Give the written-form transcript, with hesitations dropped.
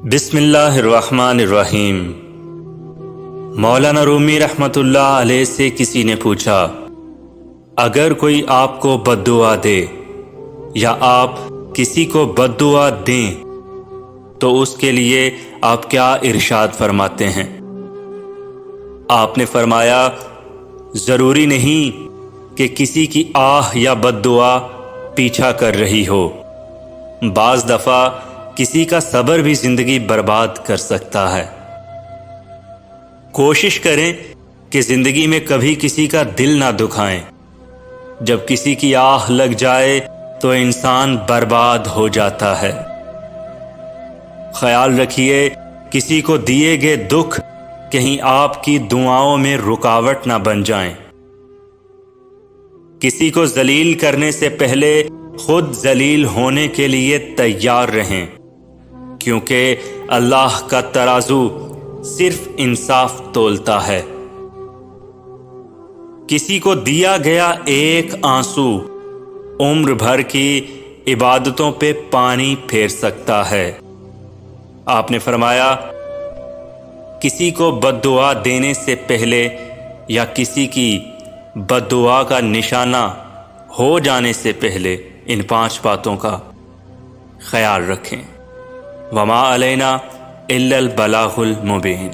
بسم اللہ الرحمن الرحیم۔ مولانا رومی رحمۃ اللہ علیہ سے کسی نے پوچھا، اگر کوئی آپ کو بد دعا دے یا آپ کسی کو بد دعا دیں تو اس کے لیے آپ کیا ارشاد فرماتے ہیں؟ آپ نے فرمایا، ضروری نہیں کہ کسی کی آہ یا بد دعا پیچھا کر رہی ہو، بعض دفعہ کسی کا صبر بھی زندگی برباد کر سکتا ہے۔ کوشش کریں کہ زندگی میں کبھی کسی کا دل نہ دکھائیں۔ جب کسی کی آہ لگ جائے تو انسان برباد ہو جاتا ہے۔ خیال رکھیے، کسی کو دیے گئے دکھ کہیں آپ کی دعاؤں میں رکاوٹ نہ بن جائیں۔ کسی کو ذلیل کرنے سے پہلے خود ذلیل ہونے کے لیے تیار رہیں، کیونکہ اللہ کا ترازو صرف انصاف تولتا ہے۔ کسی کو دیا گیا ایک آنسو عمر بھر کی عبادتوں پہ پانی پھیر سکتا ہے۔ آپ نے فرمایا، کسی کو بد دعا دینے سے پہلے یا کسی کی بد دعا کا نشانہ ہو جانے سے پہلے ان 5 باتوں کا خیال رکھیں۔ وما علینا الا البلاغ المبین۔